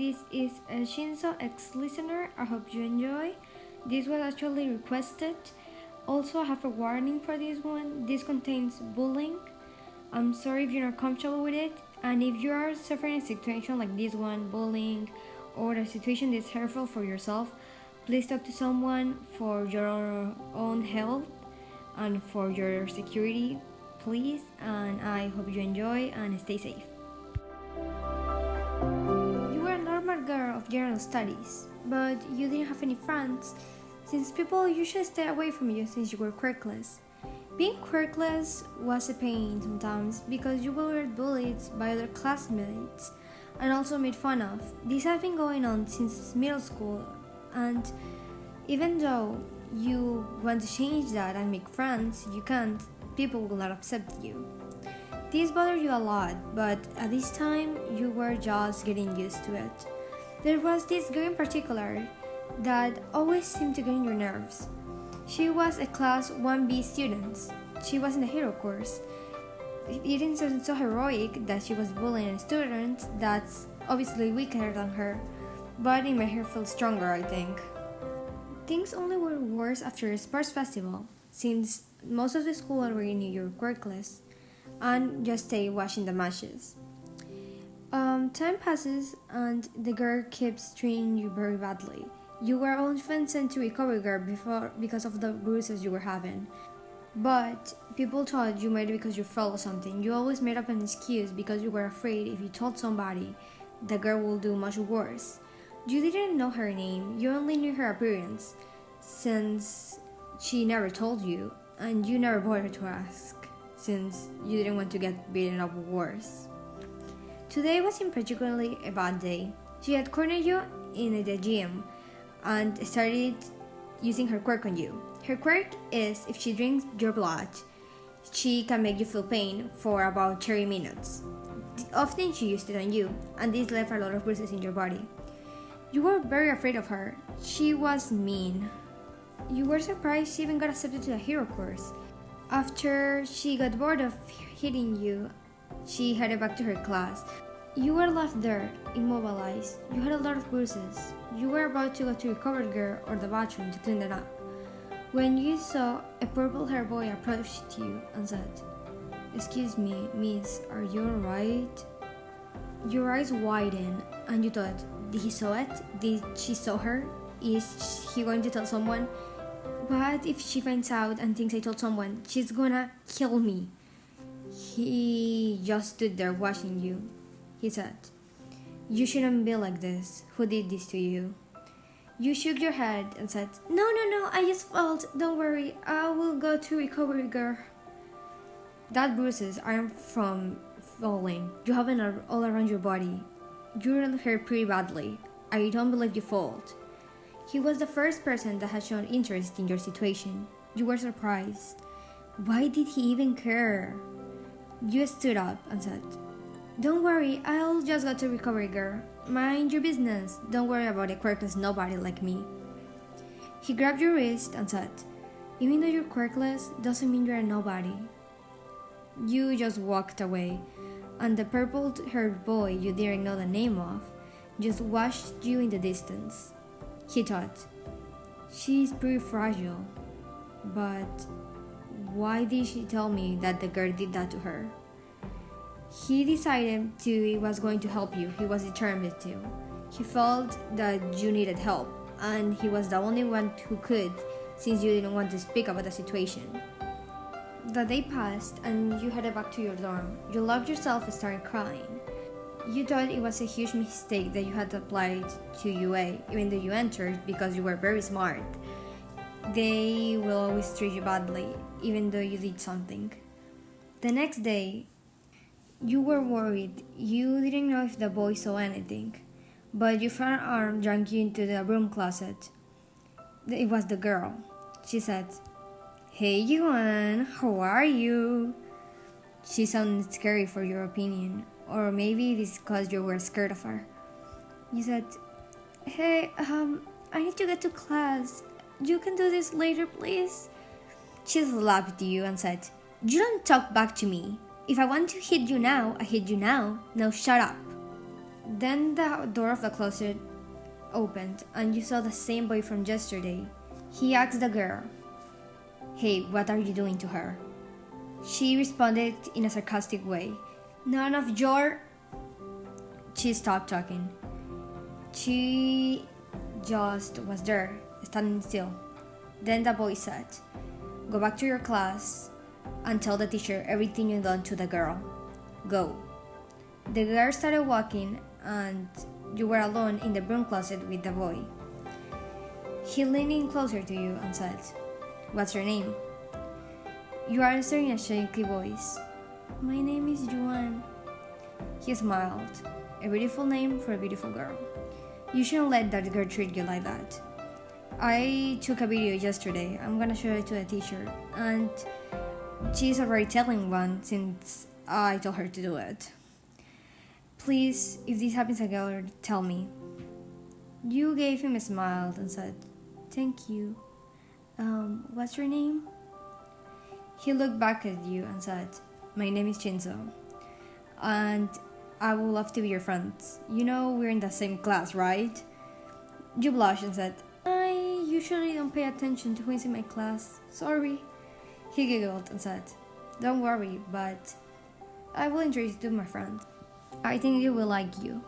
This is a Shinsou ex-listener. I hope you enjoy. This was actually requested. Also, I have a warning for this one. This contains bullying. I'm sorry if you're not comfortable with it. And if you are suffering a situation like this one, bullying, or a situation that's hurtful for yourself, please talk to someone for your own health and for your security, please. And I hope you enjoy and stay safe. You were a normal girl of general studies, but you didn't have any friends, since people usually stay away from you since you were quirkless. Being quirkless was a pain sometimes because you were bullied by other classmates and also made fun of. This has been going on since middle school, and even though you want to change that and make friends, you can't. People will not accept you. This bothered you a lot, but at this time you were just getting used to it. There was this girl in particular that always seemed to get in your nerves. She was a class 1B student. She was in the hero course. It didn't sound so heroic that she was bullying a student that's obviously weaker than her, but it made her feel stronger, I think. Things only were worse after a sports festival, since most of the school already knew you were quirkless and just stay watching the matches. Time passes and the girl keeps treating you very badly. You were often sent to recovery girl because of the bruises you were having. But people thought you made it because you fell or something. You always made up an excuse because you were afraid if you told somebody, the girl will do much worse. You didn't know her name, you only knew her appearance, since she never told you, and you never bothered to ask, since you didn't want to get beaten up worse. Today wasn't particularly a bad day. She had cornered you in the gym and started using her quirk on you. Her quirk is if she drinks your blood, she can make you feel pain for about 30 minutes. Often she used it on you, and this left a lot of bruises in your body. You were very afraid of her. She was mean. You were surprised she even got accepted to the hero course. After she got bored of hitting you, she headed back to her class. You were left there, immobilized. You had a lot of bruises. You were about to go to recovery girl or the bathroom to clean them up, when you saw a purple-haired boy approached you and said, "Excuse me, miss, are you alright?" Your eyes widened and you thought, did he saw it? Did she saw her? Is he going to tell someone? What if she finds out and thinks I told someone? She's gonna kill me. He just stood there watching you. He said, "You shouldn't be like this. Who did this to you?" You shook your head and said, No, I just felt. Don't worry, I will go to recovery girl." That bruises aren't from falling. You have it all around your body. You hurt pretty badly. I don't believe you fault. He was the first person that had shown interest in your situation. You were surprised. Why did he even care? You stood up and said, "Don't worry, I'll just go to recovery girl. Mind your business. Don't worry about a quirkless nobody like me." He grabbed your wrist and said, "Even though you're quirkless, doesn't mean you're a nobody." You just walked away, and the purple-haired boy you didn't know the name of just watched you in the distance. He thought, "She's pretty fragile, but why did she tell me that the girl did that to her?" He decided he was going to help you. He was determined to. He felt that you needed help, and he was the only one who could, since you didn't want to speak about the situation. The day passed, and you headed back to your dorm. You locked yourself and started crying. You thought it was a huge mistake that you had applied to UA, even though you entered because you were very smart. They will always treat you badly, even though you did something. The next day, you were worried. You didn't know if the boy saw anything, but your front arm dragged you into the broom closet. It was the girl. She said, "Hey Yuan, how are you?" She sounded scary for your opinion, or maybe it is because you were scared of her. You said, "Hey, I need to get to class. You can do this later, please?" She slapped you and said, "You don't talk back to me. If I want to hit you now, I hit you now. Now shut up." Then the door of the closet opened and you saw the same boy from yesterday. He asked the girl, "Hey, what are you doing to her?" She responded in a sarcastic way, "None of your..." She stopped talking. She just was there, standing still. Then the boy said, "Go back to your class and tell the teacher everything you've done to the girl. Go." The girl started walking and you were alone in the broom closet with the boy. He leaned in closer to you and said, "What's your name?" You answered in a shaky voice, "My name is Juan." He smiled. A beautiful name for a beautiful girl. You shouldn't let that girl treat you like that. I took a video yesterday. I'm gonna show it to the teacher, and she's already telling one since I told her to do it. Please, if this happens again, tell me." You gave him a smile and said, "Thank you. What's your name?" He looked back at you and said, "My name is Shinsou, and I would love to be your friend. You know we're in the same class, right?" You blushed and said, "I usually don't pay attention to who's in my class. Sorry." He giggled and said, "Don't worry, but I will introduce you to my friend. I think he will like you."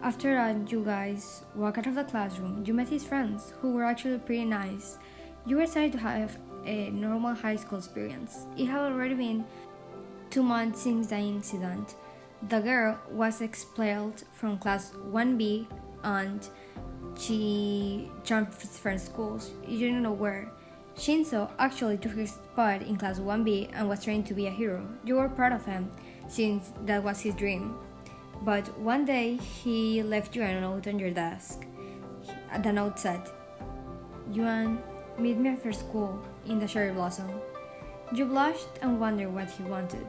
After that, you guys walked out of the classroom. You met his friends, who were actually pretty nice. You were excited to have a normal high school experience. It had already been 2 months since the incident. The girl was expelled from class 1B and she transferred schools. You didn't know where. Shinsou actually took his spot in class 1B and was trained to be a hero. You were proud of him, since that was his dream. But one day, he left you a note on your desk. The note said, "Yuan, meet me after school in the cherry blossom." You blushed and wondered what he wanted.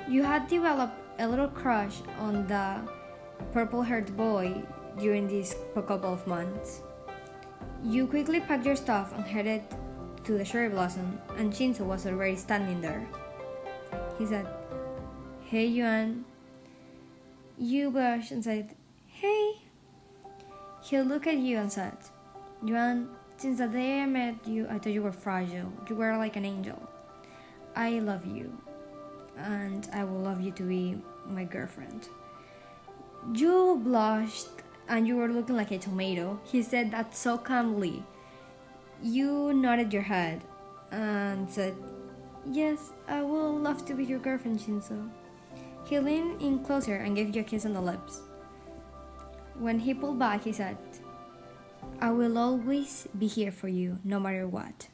You had developed a little crush on the purple-haired boy during these couple of months. You quickly packed your stuff and headed to the cherry blossom, and Shinsou was already standing there. He said, "Hey, Yuan." You blushed and said, "Hey." He looked at you and said, "Yuan, since the day I met you, I thought you were fragile. You were like an angel. I love you, and I will love you to be my girlfriend." You blushed and you were looking like a tomato. He said that so calmly. You nodded your head and said, "Yes, I will love to be your girlfriend, Shinsou." He leaned in closer and gave you a kiss on the lips. When he pulled back, he said, "I will always be here for you, no matter what."